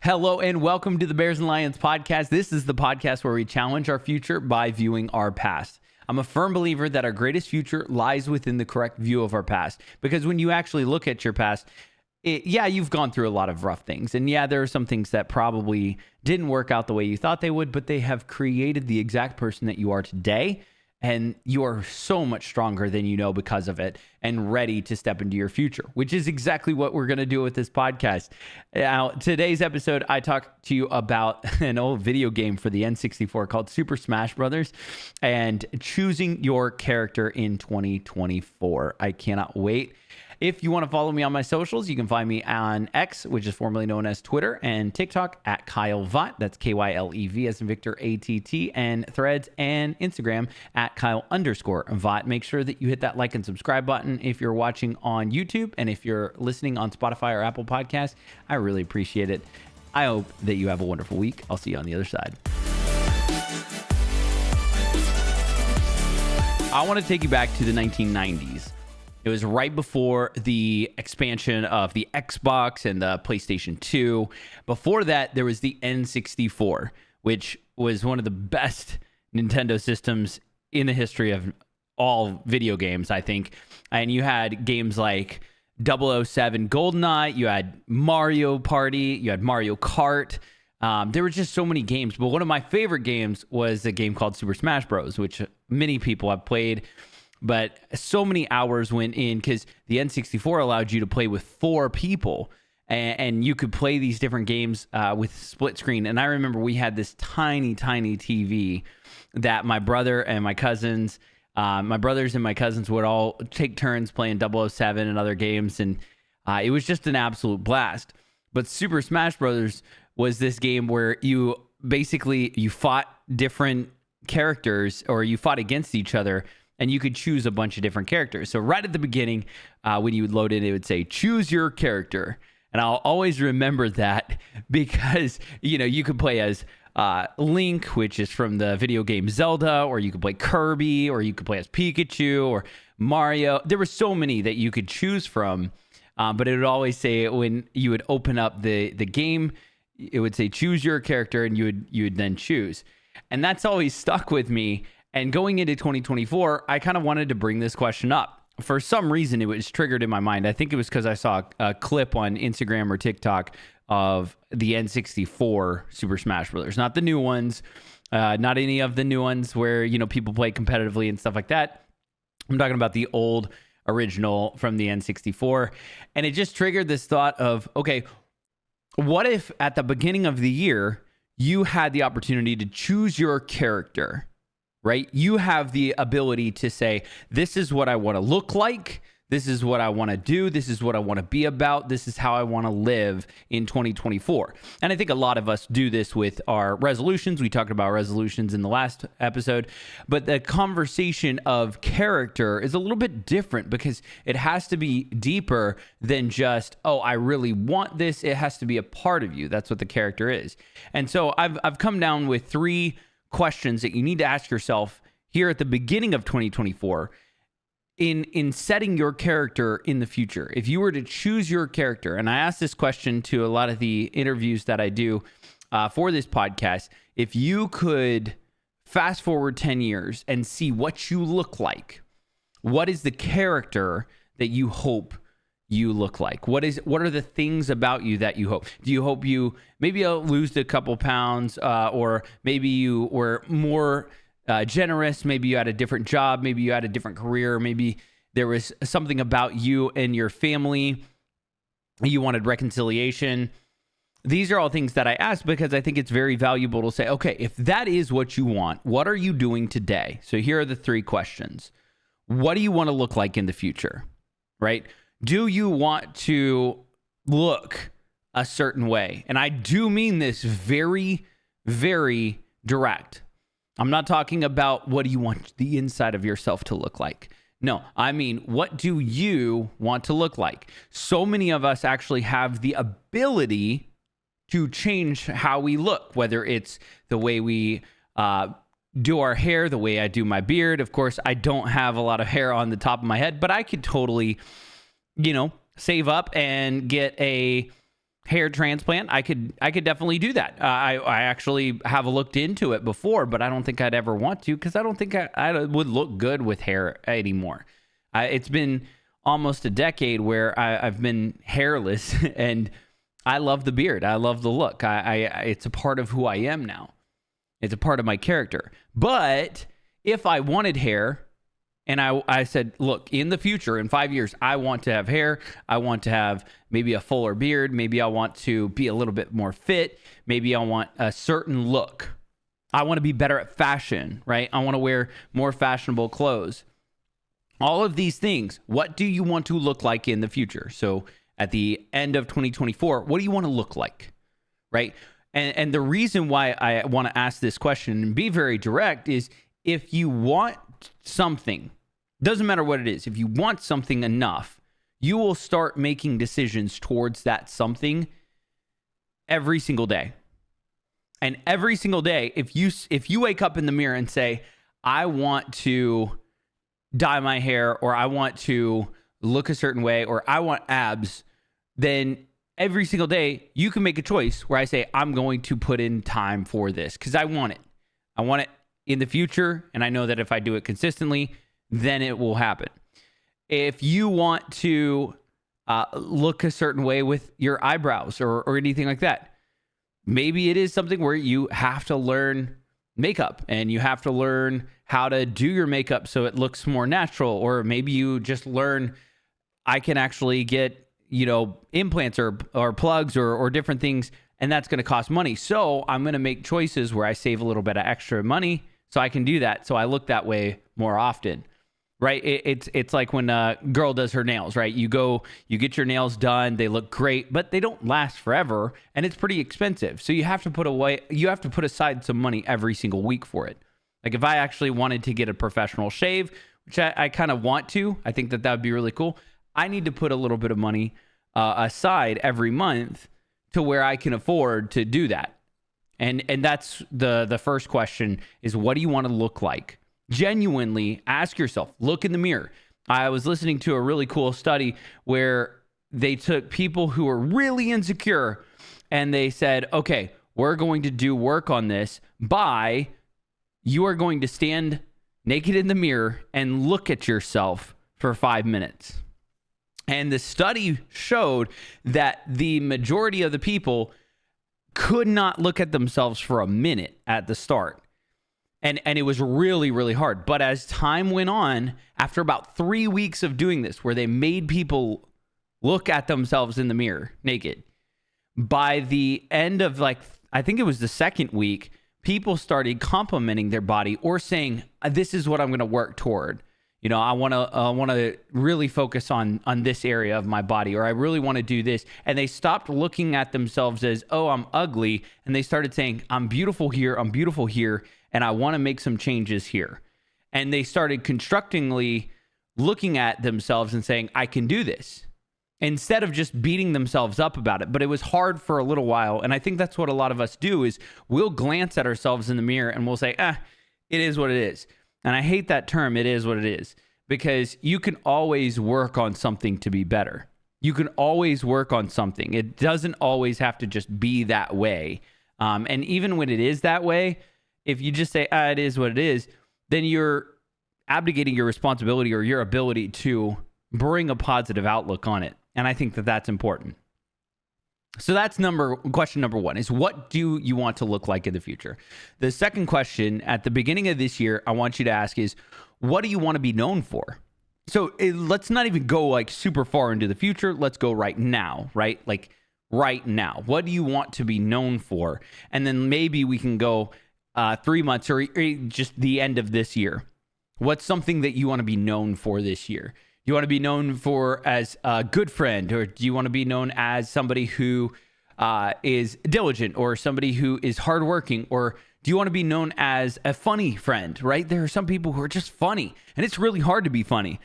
Hello and welcome to the Bears and Lions podcast. This is the podcast where we challenge our future by viewing our past. I'm a firm believer that our greatest future lies within the correct view of our past. Because when you actually look at your past, you've gone through a lot of rough things. And yeah, there are some things that probably didn't work out the way you thought they would, but they have created the exact person that you are today. And you are so much stronger than you know because of it and ready to step into your future, which is exactly what we're going to do with this podcast. Now, today's episode, I talk to you about an old video game for the N64 called Super Smash Brothers and choosing your character in 2024. I cannot wait. If you want to follow me on my socials, you can find me on X, which is formerly known as Twitter, and TikTok at Kyle Vaught. That's KYLEV as in Victor ATT, and Threads and Instagram at Kyle_Vaught. Make sure that you hit that like and subscribe button if you're watching on YouTube, and if you're listening on Spotify or Apple Podcasts, I really appreciate it. I hope that you have a wonderful week. I'll see you on the other side. I want to take you back to the 1990s. It was right before the expansion of the Xbox and the PlayStation 2. Before that, there was the N64, which was one of the best Nintendo systems in the history of all video games, I think. And you had games like 007 GoldenEye, you had Mario Party, you had Mario Kart. There were just so many games. But one of my favorite games was a game called Super Smash Bros., which many people have played. But so many hours went in because the N64 allowed you to play with 4 people, and you could play these different games with split screen. And I remember we had this tiny, tiny TV that my brother and my cousins, my brothers and my cousins would all take turns playing 007 and other games. And it was just an absolute blast. But Super Smash Brothers was this game where you fought different characters, or you fought against each other, and you could choose a bunch of different characters. So right at the beginning, when you would load it would say, choose your character. And I'll always remember that because, you could play as Link, which is from the video game Zelda, or you could play Kirby, or you could play as Pikachu or Mario. There were so many that you could choose from. But it would always say, when you would open up the game, it would say, choose your character, and you would then choose. And that's always stuck with me. And going into 2024, I kind of wanted to bring this question up. For some reason, it was triggered in my mind. I think it was because I saw a clip on Instagram or TikTok of the N64 Super Smash Brothers. Not the new ones, not any of the new ones where, people play competitively and stuff like that. I'm talking about the old original from the N64. And it just triggered this thought of, okay, what if at the beginning of the year, you had the opportunity to choose your character? Right? You have the ability to say, this is what I want to look like. This is what I want to do. This is what I want to be about. This is how I want to live in 2024. And I think a lot of us do this with our resolutions. We talked about resolutions in the last episode, but the conversation of character is a little bit different because it has to be deeper than just, oh, I really want this. It has to be a part of you. That's what the character is. And so I've come down with 3 questions that you need to ask yourself here at the beginning of 2024 in setting your character in the future. If you were to choose your character, and I ask this question to a lot of the interviews that I do for this podcast, if you could fast forward 10 years and see what you look like, what is the character that you hope you look like? What are the things about you that you hope? Do you hope maybe you'll lose a couple pounds, or maybe you were more generous, maybe you had a different job, maybe you had a different career, maybe there was something about you and your family, you wanted reconciliation. These are all things that I ask because I think it's very valuable to say, okay, if that is what you want, what are you doing today? So here are the 3 questions. What do you want to look like in the future, right? Do you want to look a certain way? And I do mean this very, very direct. I'm not talking about what do you want the inside of yourself to look like. No, I mean, what do you want to look like? So many of us actually have the ability to change how we look, whether it's the way we do our hair, the way I do my beard. Of course, I don't have a lot of hair on the top of my head, but I could totally, save up and get a hair transplant, I could definitely do that. I actually have looked into it before, but I don't think I'd ever want to because I don't think I would look good with hair anymore. It's been almost a decade where I've been hairless, and I love the beard. I love the look. It's a part of who I am now. It's a part of my character. But if I wanted hair, and I said, look, in the future, in 5 years, I want to have hair. I want to have maybe a fuller beard. Maybe I want to be a little bit more fit. Maybe I want a certain look. I want to be better at fashion, right? I want to wear more fashionable clothes. All of these things, what do you want to look like in the future? So at the end of 2024, what do you want to look like, right? And the reason why I want to ask this question and be very direct is if you want something, doesn't matter what it is, if you want something enough, you will start making decisions towards that something every single day. And every single day, if you wake up in the mirror and say, I want to dye my hair, or I want to look a certain way, or I want abs, then every single day you can make a choice where I say, I'm going to put in time for this because I want it. I want it in the future, and I know that if I do it consistently, then it will happen. If you want to look a certain way with your eyebrows or anything like that, maybe it is something where you have to learn makeup and you have to learn how to do your makeup so it looks more natural, or maybe you just learn I can actually get, implants or plugs or different things, and that's going to cost money. So I'm going to make choices where I save a little bit of extra money so I can do that. So I look that way more often, right? It's like when a girl does her nails, right? You get your nails done, they look great, but they don't last forever, and it's pretty expensive. So you have to put aside some money every single week for it. Like if I actually wanted to get a professional shave, which I kind of want to, I think that would be really cool. I need to put a little bit of money aside every month to where I can afford to do that. And that's the first question is, what do you want to look like? Genuinely ask yourself, look in the mirror. I was listening to a really cool study where they took people who were really insecure and they said, okay, we're going to do work on this by you are going to stand naked in the mirror and look at yourself for 5 minutes. And the study showed that the majority of the people could not look at themselves for a minute at the start. And it was really, really hard. But as time went on, after about 3 weeks of doing this, where they made people look at themselves in the mirror naked, by the end of I think it was the second week, people started complimenting their body or saying, this is what I'm going to work toward. I want to really focus on this area of my body, or I really want to do this. And they stopped looking at themselves as, oh, I'm ugly. And they started saying, I'm beautiful here, and I want to make some changes here. And they started constructingly looking at themselves and saying, I can do this, instead of just beating themselves up about it. But it was hard for a little while. And I think that's what a lot of us do is we'll glance at ourselves in the mirror and we'll say, it is what it is. And I hate that term, it is what it is, because you can always work on something to be better. You can always work on something. It doesn't always have to just be that way. And even when it is that way, if you just say, it is what it is, then you're abdicating your responsibility or your ability to bring a positive outlook on it. And I think that that's important. So that's question number one is, what do you want to look like in the future? The second question at the beginning of this year, I want you to ask is, what do you want to be known for? So let's not even go super far into the future. Let's go right now, right? Right now. What do you want to be known for? And then maybe we can go 3 months or just the end of this year. What's something that you want to be known for this year? You want to be known for as a good friend, or do you want to be known as somebody who is diligent, or somebody who is hardworking, or do you want to be known as a funny friend, right? There are some people who are just funny, and it's really hard to be funny.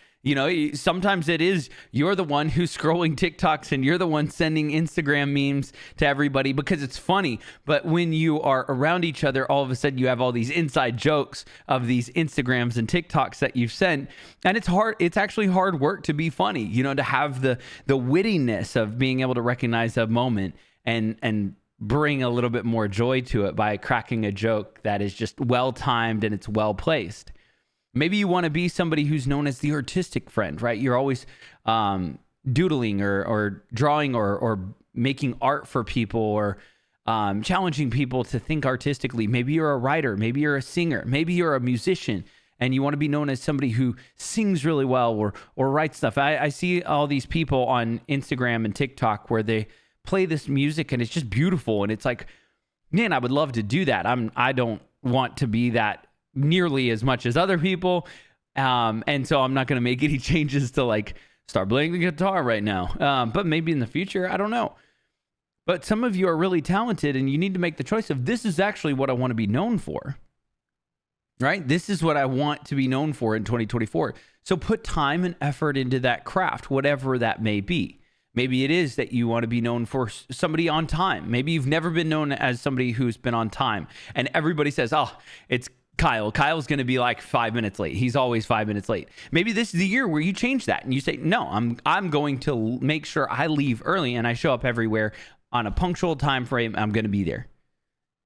Sometimes it is you're the one who's scrolling TikToks and you're the one sending Instagram memes to everybody because it's funny. But when you are around each other, all of a sudden you have all these inside jokes of these Instagrams and TikToks that you've sent. And it's hard. It's actually hard work to be funny, to have the wittiness of being able to recognize a moment and bring a little bit more joy to it by cracking a joke that is just well timed and it's well placed. Maybe you want to be somebody who's known as the artistic friend, right? You're always doodling or drawing or making art for people, or challenging people to think artistically. Maybe you're a writer, maybe you're a singer, maybe you're a musician, and you want to be known as somebody who sings really well or writes stuff. I see all these people on Instagram and TikTok where they play this music and it's just beautiful, and it's like, man, I would love to do that. I don't want to be that nearly as much as other people, and so I'm not going to make any changes to like start playing the guitar right now, but maybe in the future, I don't know. But some of you are really talented, and you need to make the choice of, this is actually what I want to be known for, right? This is what I want to be known for in 2024. So put time and effort into that craft, whatever that may be. Maybe it is that you want to be known for somebody on time. Maybe you've never been known as somebody who's been on time, and everybody says, oh, it's Kyle. Kyle's going to be like 5 minutes late. He's always 5 minutes late. Maybe this is the year where you change that and you say, no, I'm going to make sure I leave early and I show up everywhere on a punctual time frame. I'm going to be there.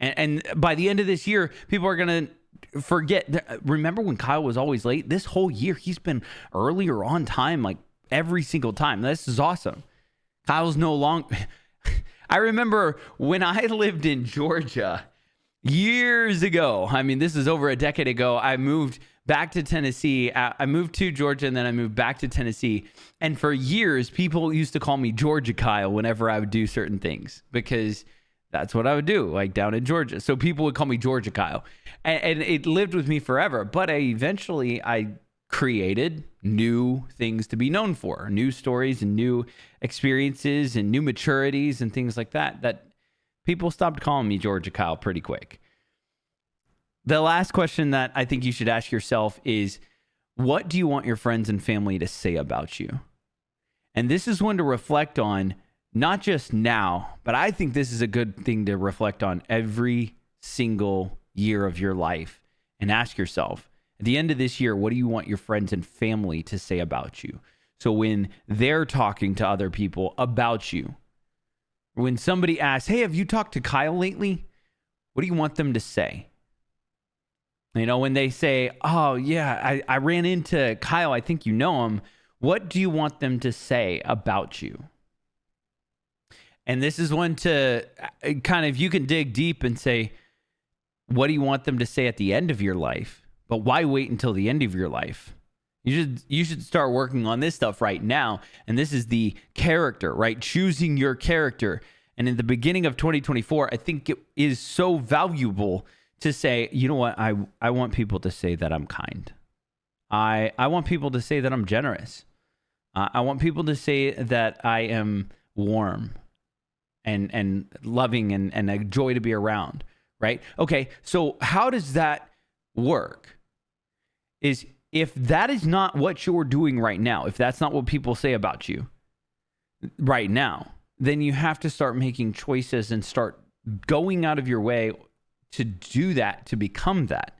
And by the end of this year, people are going to forget. Remember when Kyle was always late? This whole year, he's been early or on time like every single time. This is awesome. Kyle's no longer... I remember when I lived in Georgia years ago. I mean, this is over a decade ago. I moved back to Tennessee. I moved to Georgia, and then I moved back to Tennessee. And for years, people used to call me Georgia Kyle whenever I would do certain things, because that's what I would do, like down in Georgia. So people would call me Georgia Kyle, and it lived with me forever. But I created new things to be known for, new stories and new experiences and new maturities and things like that people stopped calling me Georgia Kyle pretty quick. The last question that I think you should ask yourself is, what do you want your friends and family to say about you? And this is one to reflect on, not just now, but I think this is a good thing to reflect on every single year of your life, and ask yourself, at the end of this year, what do you want your friends and family to say about you? So when they're talking to other people about you, when somebody asks, hey, have you talked to Kyle lately? What do you want them to say? You know, when they say, oh, yeah, I ran into Kyle, I think you know him. What do you want them to say about you? And this is one to kind of, you can dig deep and say, what do you want them to say at the end of your life? But why wait until the end of your life? You should start working on this stuff right now. And this is the character, right? Choosing your character. And in the beginning of 2024, I think it is so valuable to say, you know what? I want people to say that I'm kind. I want people to say that I'm generous. I want people to say that I am warm and loving and a joy to be around, right? Okay, so how does that work? Is if that is not what you're doing right now, if that's not what people say about you right now, then you have to start making choices and start going out of your way to do that, to become that,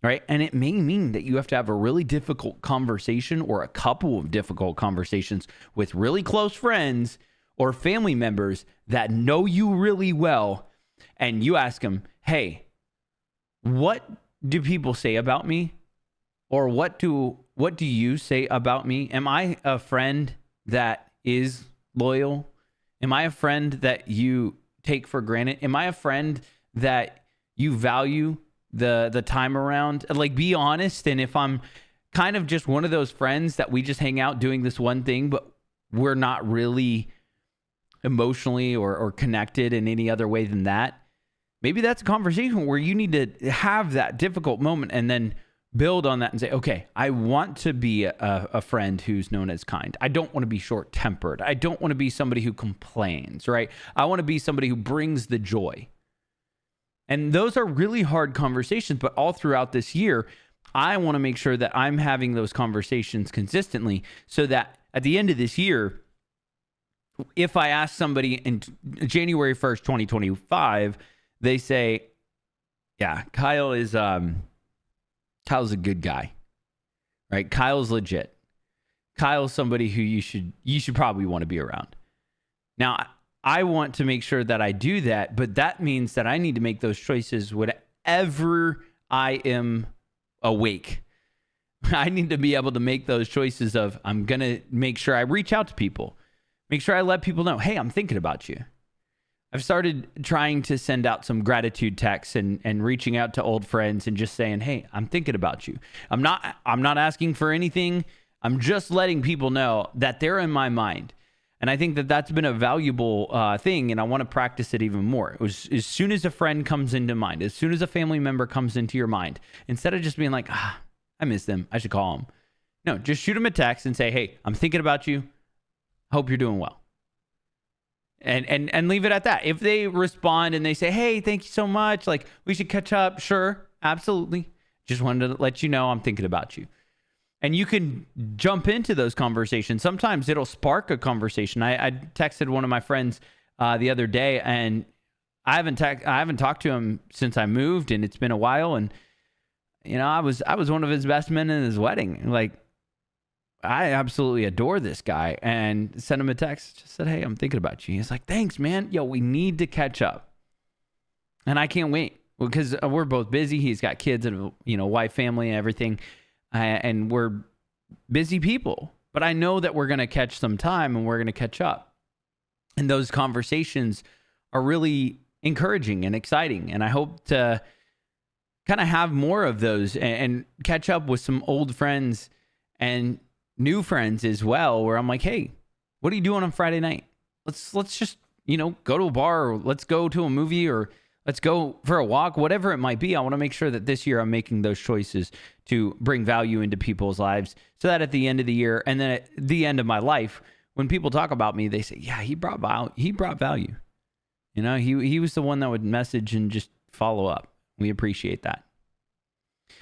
right? And it may mean that you have to have a really difficult conversation or a couple of difficult conversations with really close friends or family members that know you really well. And you ask them, hey, what do people say about me? Or what do you say about me? Am I a friend that is loyal? Am I a friend that you take for granted? Am I a friend that you value the time around? Like, be honest. And if I'm kind of just one of those friends that we just hang out doing this one thing, but we're not really emotionally or connected in any other way than that, maybe that's a conversation where you need to have that difficult moment and then build on that and say, okay, I want to be a friend who's known as kind. I don't want to be short-tempered. I don't want to be somebody who complains, right? I want to be somebody who brings the joy. And those are really hard conversations, but all throughout this year, I want to make sure that I'm having those conversations consistently so that at the end of this year, if I ask somebody in January 1st, 2025, they say, yeah, Kyle's a good guy, right? Kyle's legit. Kyle's somebody who you should probably want to be around. Now, I want to make sure that I do that, but that means that I need to make those choices whenever I am awake. I need to be able to make those choices of, I'm going to make sure I reach out to people, make sure I let people know, hey, I'm thinking about you. I've started trying to send out some gratitude texts and reaching out to old friends and just saying, hey, I'm thinking about you. I'm not asking for anything. I'm just letting people know that they're in my mind. And I think that that's been a valuable thing, and I want to practice it even more. It was, as soon as a friend comes into mind, as soon as a family member comes into your mind, instead of just being like, I miss them, I should call them. No, just shoot them a text and say, hey, I'm thinking about you. Hope you're doing well. And leave it at that. If they respond and they say, hey, thank you so much, like, we should catch up. Sure, absolutely. Just wanted to let you know I'm thinking about you. And you can jump into those conversations. Sometimes it'll spark a conversation. I texted one of my friends the other day, and I haven't talked to him since I moved, and it's been a while. And I was one of his best men in his wedding. Like, I absolutely adore this guy, and sent him a text. Just said, hey, I'm thinking about you. He's like, thanks, man. Yo, we need to catch up. And I can't wait because we're both busy. He's got kids and wife, family, and everything. And we're busy people, but I know that we're going to catch some time and we're going to catch up. And those conversations are really encouraging and exciting. And I hope to kind of have more of those and catch up with some old friends and new friends as well, where I'm like, hey, what are you doing on Friday night? Let's just, go to a bar, or let's go to a movie, or let's go for a walk, whatever it might be. I want to make sure that this year I'm making those choices to bring value into people's lives, so that at the end of the year and then at the end of my life, when people talk about me, they say, yeah, he brought value. He was the one that would message and just follow up. We appreciate that.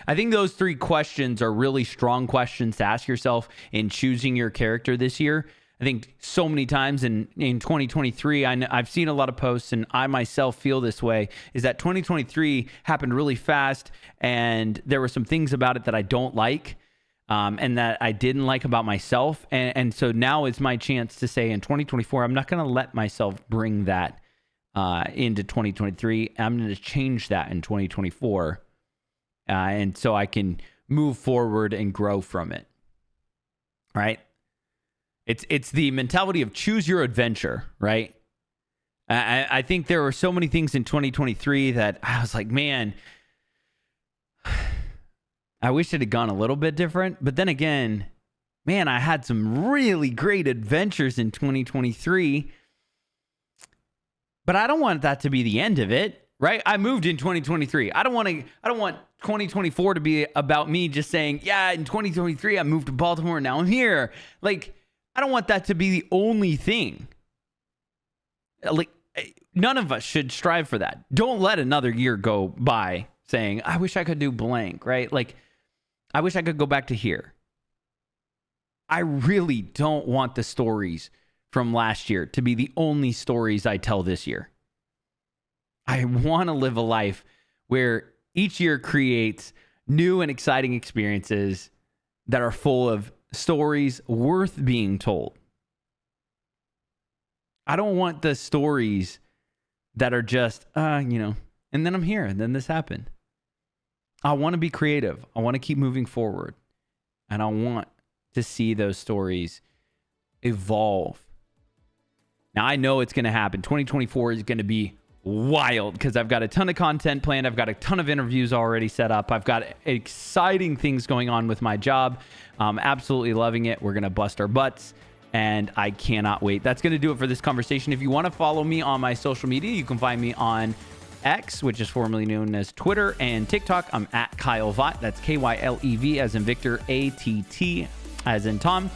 I think those 3 questions are really strong questions to ask yourself in choosing your character this year. I think so many times in 2023, I've seen a lot of posts, and I myself feel this way, is that 2023 happened really fast, and there were some things about it that I don't like, and that I didn't like about myself. And so now is my chance to say, in 2024, I'm not going to let myself bring that into 2023. I'm going to change that in 2024, and so I can move forward and grow from it. Right? It's the mentality of choose your adventure, right? I think there were so many things in 2023 that I was like, man, I wish it had gone a little bit different. But then again, man, I had some really great adventures in 2023. But I don't want that to be the end of it, right? I moved in 2023. I don't want 2024 to be about me just saying, yeah, in 2023 I moved to Baltimore, now I'm here. Like, I don't want that to be the only thing. Like, none of us should strive for that. Don't let another year go by saying, I wish I could do blank, right? Like, I wish I could go back to here. I really don't want the stories from last year to be the only stories I tell this year. I want to live a life where each year creates new and exciting experiences that are full of stories worth being told. I don't want the stories that are just, and then I'm here, and then this happened. I want to be creative. I want to keep moving forward. And I want to see those stories evolve. Now, I know it's going to happen. 2024 is going to be wild because I've got a ton of content planned. I've got a ton of interviews already set up. I've got exciting things going on with my job. Absolutely loving it. We're going to bust our butts, and I cannot wait. That's going to do it for this conversation. If you want to follow me on my social media, you can find me on X, which is formerly known as Twitter, and TikTok. I'm at Kyle Vaught. That's Kylev as in Victor, ATT as in Tom.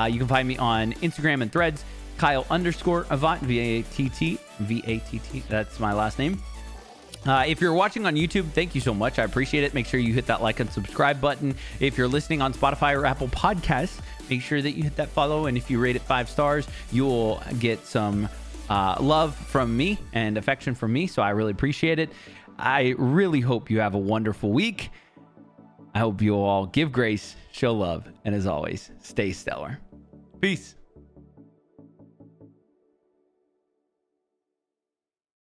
You can find me on Instagram and Threads, Kyle_Vaught, VATT. That's my last name. If you're watching on YouTube, thank you so much. I appreciate it. Make sure you hit that like and subscribe button. If you're listening on Spotify or Apple Podcasts, make sure that you hit that follow. And if you rate it 5 stars, you will get some love from me and affection from me. So I really appreciate it. I really hope you have a wonderful week. I hope you all give grace, show love, and as always, stay stellar. Peace.